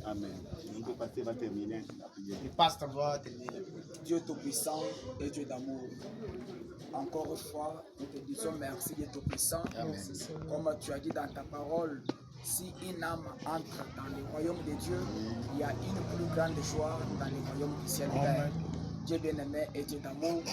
Amen. Le pasteur va terminer. Dieu Tout-Puissant et Dieu d'amour. Encore une fois, nous te disons merci Dieu Tout-Puissant. Comme tu as dit dans ta parole, si une âme entre dans le royaume de Dieu, il y a une plus grande joie dans le royaume du ciel. Dieu bien-aimé et Dieu d'amour,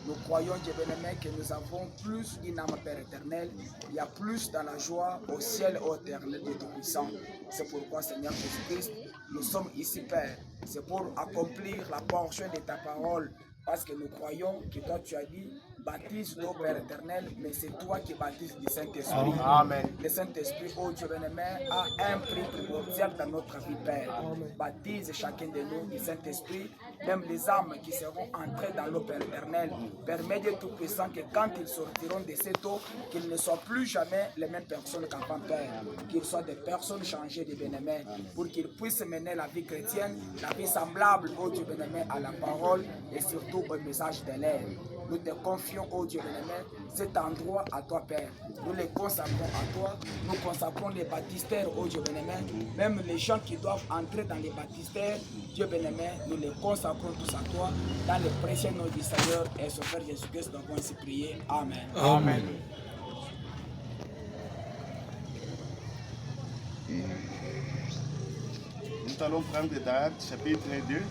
nous croyons, Dieu bien-aimé, que nous avons plus d'une âme Père éternel. Il y a plus dans la joie au ciel éternel Dieu Tout-Puissant. C'est pourquoi, Seigneur Jésus-Christ, nous sommes ici, Père. C'est pour accomplir la portion de ta parole. Parce que nous croyons que toi tu as dit, baptise nos Père éternel, mais c'est toi qui baptises du Saint-Esprit. Amen. Le Saint-Esprit, oh Dieu bien-aimé, a un prix primordial dans notre vie, Père. Baptise chacun de nous du Saint-Esprit, même les âmes qui seront entrées dans l'eau Père éternel. Permets Dieu Tout-Puissant que quand ils sortiront de cette eau, qu'ils ne soient plus jamais les mêmes personnes qu'avant, Père. Qu'ils soient des personnes changées de bien-aimé, pour qu'ils puissent mener la vie chrétienne, la vie semblable, oh Dieu bien-aimé, à la parole et surtout au message de l'air. Nous te confions, oh Dieu bien-aimé, cet endroit à toi, Père. Nous les consacrons à toi. Nous consacrons les baptistères, oh Dieu bien-aimé. Même les gens qui doivent entrer dans les baptistères, Dieu bien-aimé, nous les consacrons tous à toi. Dans le précieux nom du Seigneur et Sauveur Jésus-Christ, nous avons ainsi prié. Amen. Amen. Nous allons prendre Actes chapitre 2.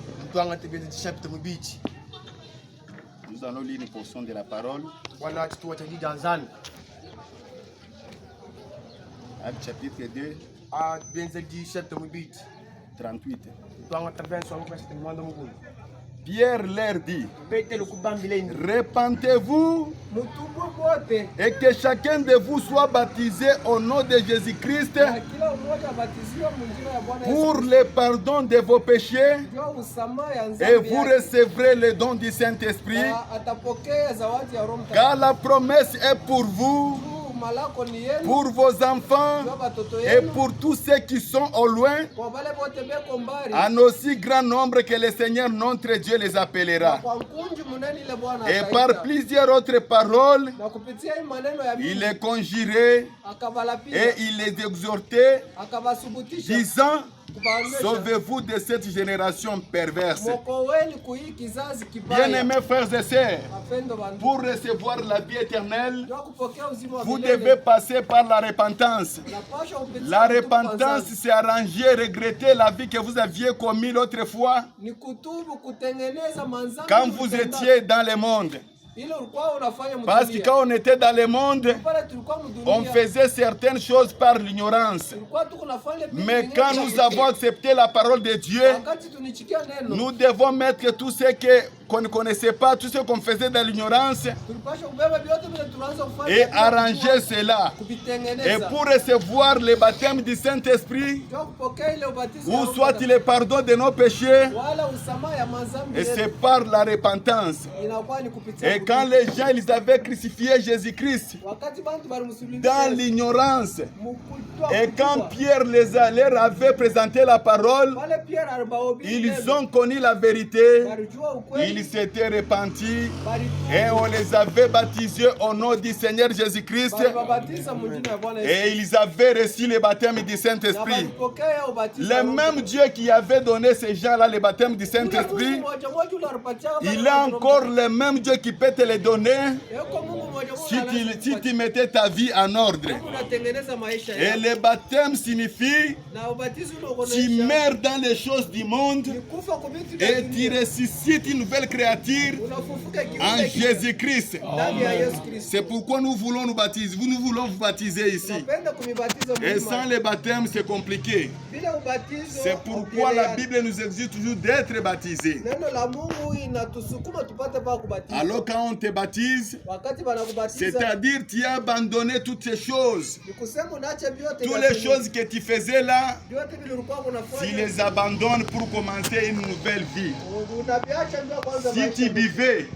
Nous allons lire une portion de la parole. Actes chapitre 2, 38. Pierre leur dit, repentez-vous et que chacun de vous soit baptisé au nom de Jésus-Christ pour le pardon de vos péchés et vous recevrez le don du Saint-Esprit, car la promesse est pour vous, pour vos enfants et pour tous ceux qui sont au loin, en aussi grand nombre que le Seigneur notre Dieu les appellera. Et par plusieurs autres paroles, il les conjurait et il les exhortait, disant, sauvez-vous de cette génération perverse. Bien-aimés frères et sœurs, pour recevoir la vie éternelle, vous devez passer par la repentance. La repentance, c'est arranger, regretter la vie que vous aviez commise l'autre fois quand vous étiez dans le monde. Parce que quand on était dans le monde, on faisait certaines choses par l'ignorance. Mais quand nous avons accepté la parole de Dieu, nous devons mettre tout ce qu'on ne connaissait pas, tout ce qu'on faisait dans l'ignorance, et arranger cela. Et pour recevoir le baptême du Saint-Esprit, ou soit le pardon de nos péchés, et c'est par la repentance. Et quand les gens ils avaient crucifié Jésus-Christ dans l'ignorance, et quand Pierre leur avait présenté la parole, ils ont connu la vérité, ils s'étaient repentis et on les avait baptisés au nom du Seigneur Jésus-Christ et ils avaient reçu le baptême du Saint-Esprit. Le même Dieu qui avait donné ces gens-là le baptême du Saint-Esprit, il est encore le même Dieu qui peut te le donner si tu mettais ta vie en ordre. Et le baptême signifie tu meurs dans les choses du monde et tu ressuscites une nouvelle nouvelle créature en Jésus-Christ. C'est pourquoi nous voulons nous baptiser. Nous voulons vous baptiser ici. Et sans le baptême, c'est compliqué. C'est pourquoi la Bible nous exige toujours d'être baptisés. Alors quand on te baptise, c'est-à-dire tu as abandonné toutes ces choses. Toutes les choses que tu faisais là, tu les abandonnes pour commencer une nouvelle vie. Si tu vivais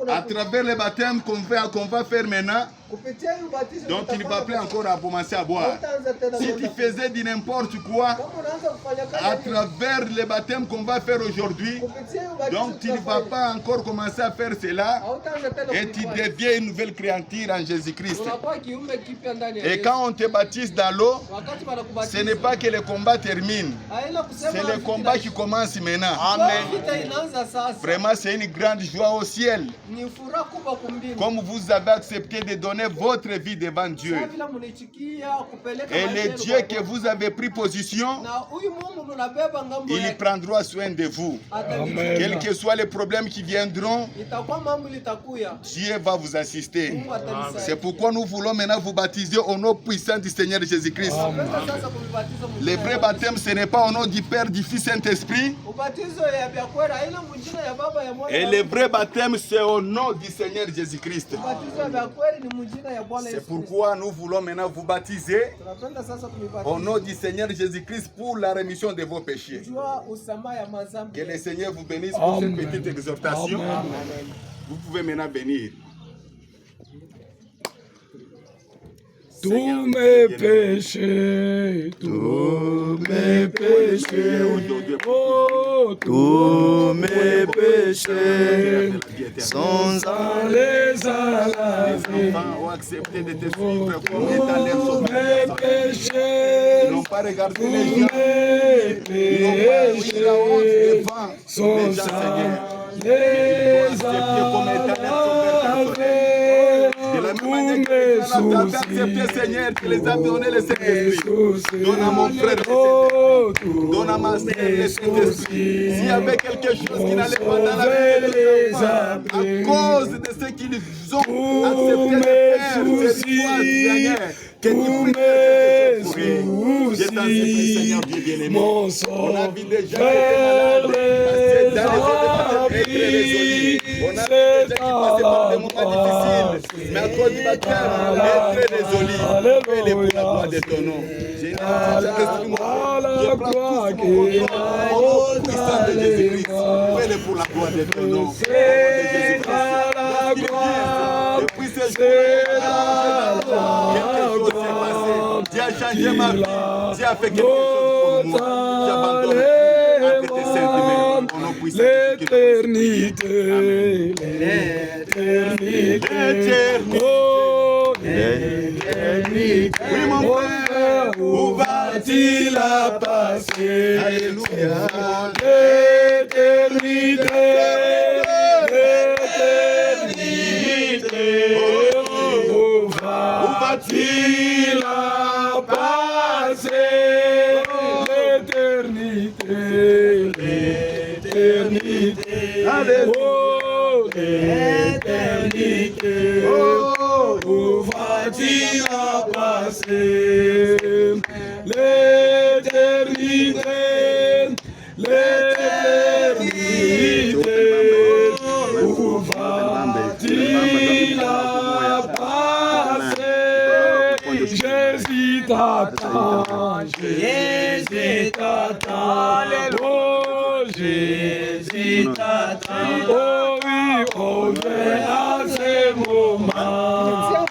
à travers le baptême qu'on va faire maintenant, donc tu ne vas plus encore à commencer à boire. Si tu faisais du n'importe quoi, à travers le baptême qu'on va faire aujourd'hui, donc tu ne vas pas encore commencer à faire cela et tu deviens une nouvelle créature en Jésus-Christ. Et quand on te baptise dans l'eau, ce n'est pas que le combat termine, c'est le combat qui commence maintenant. Amen. Vraiment, c'est une grande joie au ciel. Comme vous avez accepté de donner votre vie devant Dieu. Et le Dieu que vous avez pris position, il prendra soin de vous. Amen. Quels que soient les problèmes qui viendront, Dieu va vous assister. C'est pourquoi nous voulons maintenant vous baptiser au nom puissant du Seigneur Jésus-Christ. Le vrai baptême, ce n'est pas au nom du Père, du Fils, Saint-Esprit. Et le vrai baptême, c'est au nom du Seigneur Jésus-Christ. C'est pourquoi nous voulons maintenant vous baptiser au nom du Seigneur Jésus-Christ pour la rémission de vos péchés. Que le Seigneur vous bénisse pour cette petite exhortation. Amen. Vous pouvez maintenant venir. Tous mes péchés, oh, tous mes péchés, sans aller à la vie. Tous mes péchés, tous mes péchés, sans aller à la vie. De la même manière que tu as accepté, Seigneur, tu les as donné le Saint-Esprit. Donne à mon frère le Saint-Esprit. Donne à ma sœur le Saint-Esprit. S'il y avait quelque chose qui n'allait pas dans la vie de l'enfant, à cause de ce qu'ils ont accepté de faire, cette foi, Seigneur, que tu puisses pour eux. Je t'en supplie, Seigneur Dieu bien-aimé. On a vu déjà été malade, dans les être résolu. On a vu déjà qui passait par des moments difficiles. Mais à cause du baptême, être résolu. Fais-le pour la gloire de ton nom. Je prends tout mon contrôle au nom puissant de Jésus-Christ. Fais-le pour la gloire de ton nom. Au nom de Jésus-Christ. Depuis ce jour, quelque chose s'est passé. Dieu a changé ma vie. Dieu a fait quelque chose pour moi. J'abandonne entre tes saintes mains. Au nom puissant de Jésus-Christ. L'éternité, oui mon frère, où va-t-il à passer? Alléluia. L'éternité, où va-t-il à passer? L'éternité, oh, l'éternité, où va-t-il à passer? L'éternité, où va-t-il à passer? Jésus t'attend, Jésus t'attend, oh Jésus t'attend, oh oui, on vient à ce moment.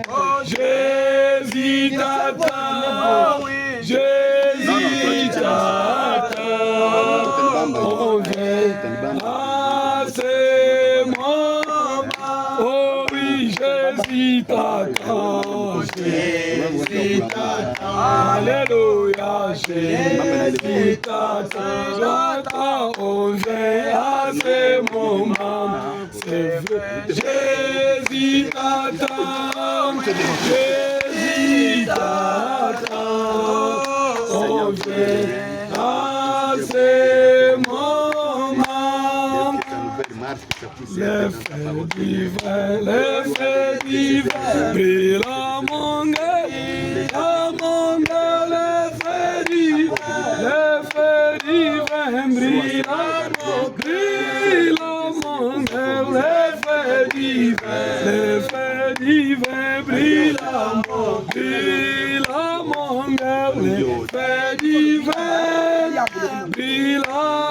Oh Jésus t'attend, Jésus t'attend, on vient à ce moment. Oh oui, Jésus t'attend, Jésus t'attend, alléluia, Jésus t'attend, j'attends, on vient à ce moment, c'est vrai, Jésus t'attend, Jésus t'attend, on vient à ce moment, les faits divins, les faits divins, brille la mongue, les faits divins, brille la mongue, les faits divins, brille la mongue, les faits divins, brille la mongue.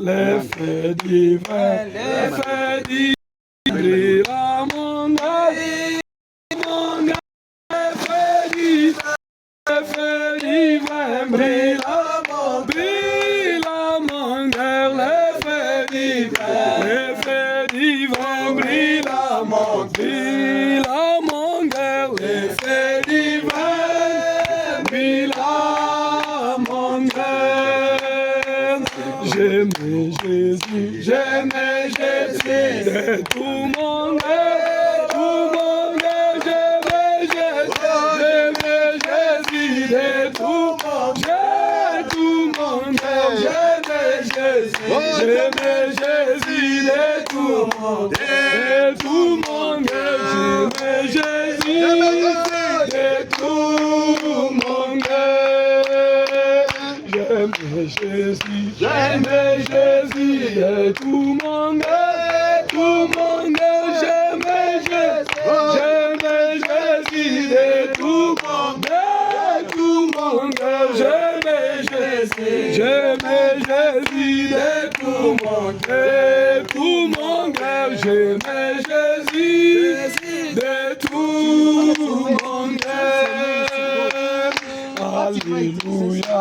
Les faits divins, brille la mongue, les faits divins, brille la mongue, les faits divins, brille la mongue, les faits divins, brille la mongue. J'aimais Jésus, de tout mon cœur, j'aimais Jésus, de tout mon cœur, j'aimais Jésus, de tout mon cœur, j'aimais Jésus, de tout mon cœur, j'aimais Jésus, de tout mon cœur, j'aimais Jésus, de tout mon cœur, j'aimais Jésus, de tout mon cœur, j'aimais Jésus, de tout mon cœur. Alléluia,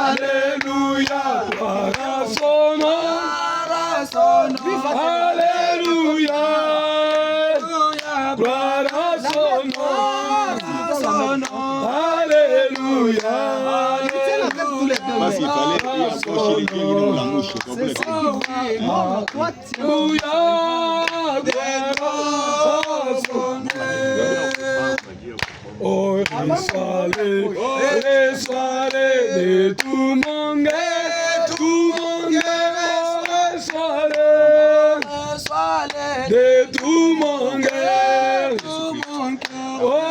alléluia, gloire à son nom, alléluia, gloire à son nom, alléluia. Parce qu'il fallait approcher les pieds dans la mouche complète. Oh, les soirées de tout mon cœur, de tout mon cœur,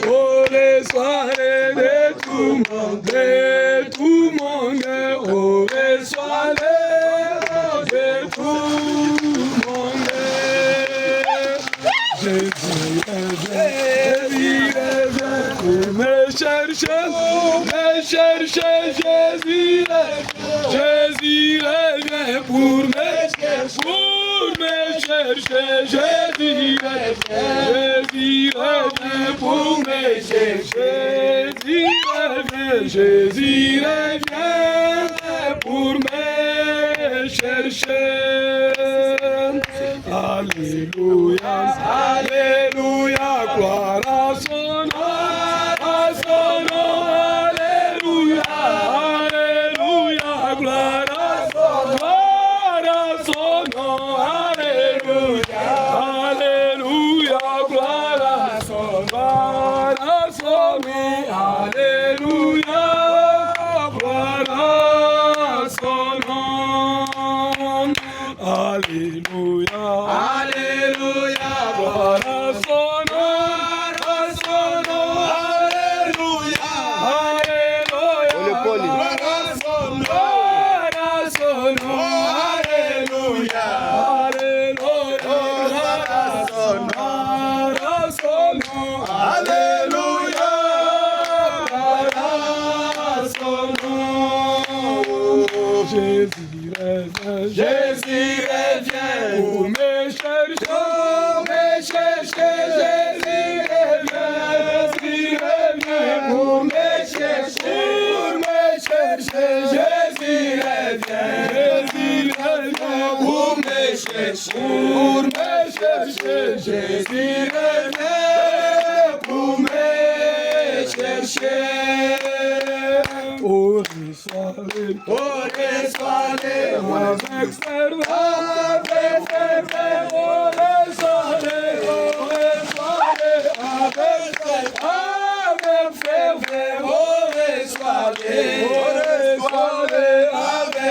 oh les soirées de tout mon cœur, oh les soirées de tout mon cœur. Jésus revient pour me chercher, Jésus revient pour me chercher, Jésus revient pour me chercher, Jésus revient pour me chercher. Alléluia, alléluia, gloire à son nom, alléluia, alléluia, gloire à son nom, alléluia, alléluia, gloire à son nom, alléluia, gloire à son nom, alléluia, alléluia, gloire à son nom, alléluia, alléluia, gloire à son nom, alléluia, alléluia, gloire à son nom, alléluia, gloire à son nom. Jésus revient pour me chercher, Jésus revient pour me chercher, Jésus revient pour me chercher, Jésus revient pour me chercher. Oh, les soirées, avec ferveur, oh, les soirées, avec ferveur, oh, les soirées, avec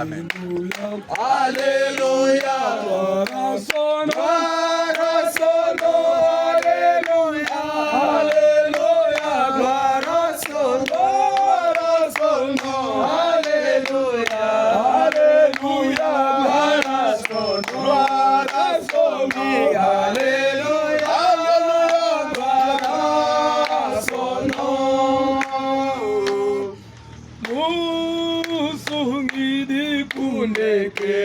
Amen. Alléluia. Gloire à son nom. Gloire à son nom. Alléluia. Alléluia. Gloire à son nom. Gloire à son nom. Alléluia. Alléluia. Gloire à son nom. Gloire à son nom. Alléluia. Alléluia. Gloire à son nom. Musungidi kuneke.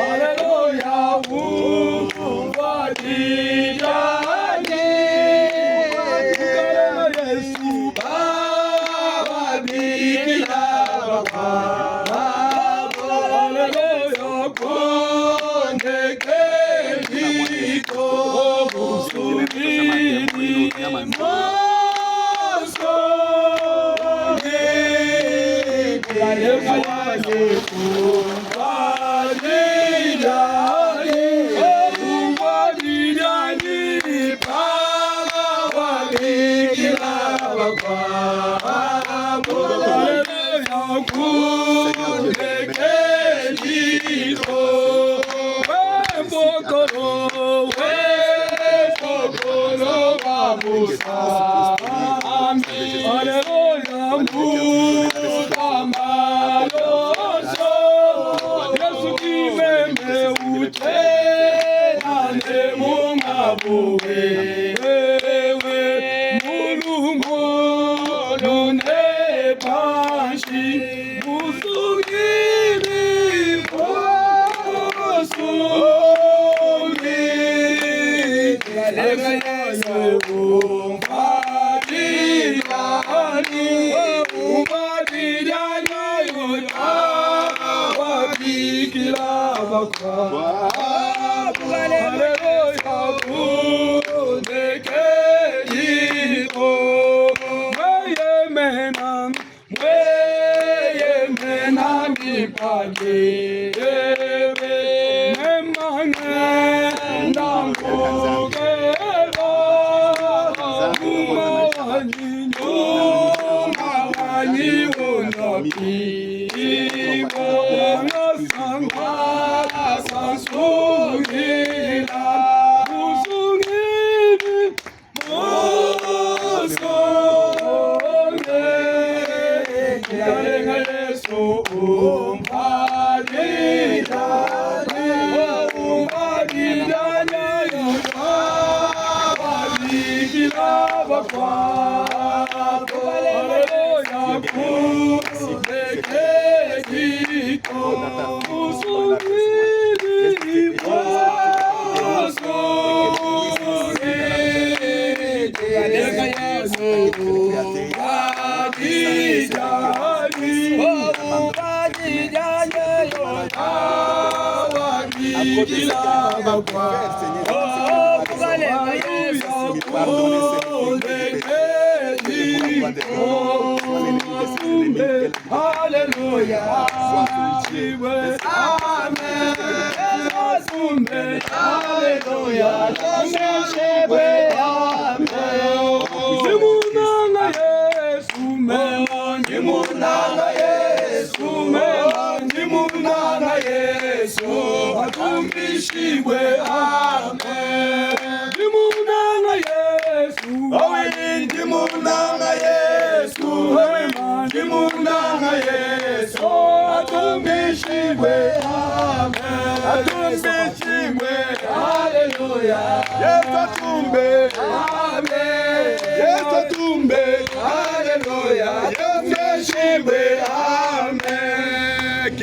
Alléluia. Ubadijani. Yesu Baba Bikila Baba. Alléluia. Kuneke diko musungidi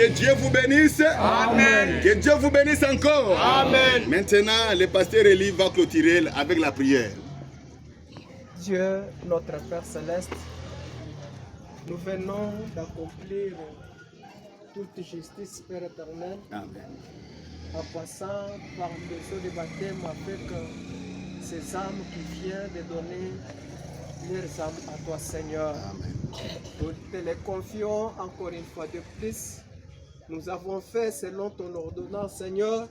Que Dieu vous bénisse. Amen. Que Dieu vous bénisse encore. Amen. Maintenant, le pasteur Élie va clôturer avec la prière. Dieu, notre Père Céleste, nous venons d'accomplir toute justice, Père éternel. Amen. En passant par le eaux de baptême avec ces âmes qui viennent de donner leurs âmes à toi, Seigneur. Amen. Nous te les confions encore une fois de plus. Nous avons fait selon ton ordonnance, Seigneur.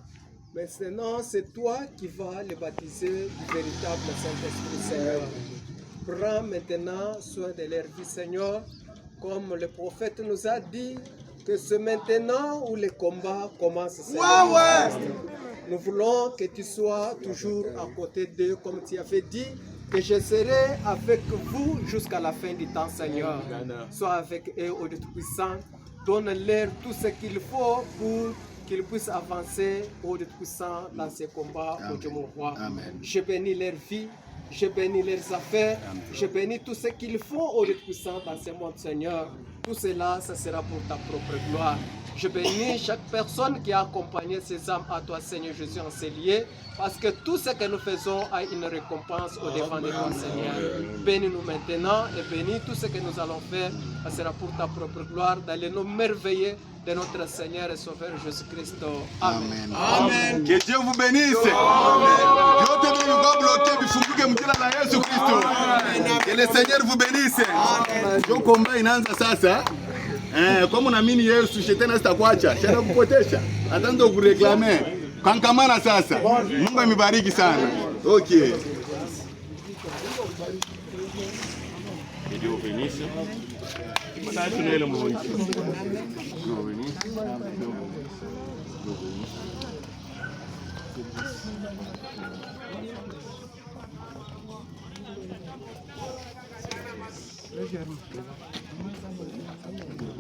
Maintenant, c'est toi qui vas les baptiser du véritable Saint-Esprit, Seigneur. Prends maintenant soin de leur vie, Seigneur. Comme le prophète nous a dit, que c'est maintenant où les combats commencent, Seigneur. Nous voulons que tu sois toujours à côté d'eux, comme tu avais dit, que je serai avec vous jusqu'à la fin du temps, Seigneur. Sois avec eux, ô Dieu Tout-Puissant. Donne-leur tout ce qu'il faut pour qu'ils puissent avancer, ô Dieu Tout-Puissant, dans ces combats, ô Dieu mon roi. Je bénis leur vie, je bénis leurs affaires, je bénis tout ce qu'ils font, ô Dieu Tout-Puissant, dans ce monde, Seigneur. Tout cela, ça sera pour ta propre gloire. Je bénis chaque personne qui a accompagné ces âmes à toi, Seigneur Jésus, en ces lieux, parce que tout ce que nous faisons a une récompense au devant de toi, Seigneur. Bénis-nous maintenant et bénis tout ce que nous allons faire, ça sera pour ta propre gloire, dans les noms merveilleux de notre Seigneur et Sauveur Jésus-Christ. Amen. Amen. Que Dieu vous bénisse. Que le Seigneur vous bénisse. Ndio komba inaanza sasa. Kama unaamini Yesu shetani sitakuacha. Shetani kupotesha. Ataanza kureklame. Kankamana sasa. Mungu amebariki sana. Okay. Dieu bénisse. Mwana tunele mmoja. Dieu bénisse.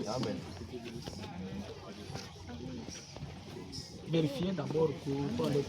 Amen. Vérifiez d'abord que nous avons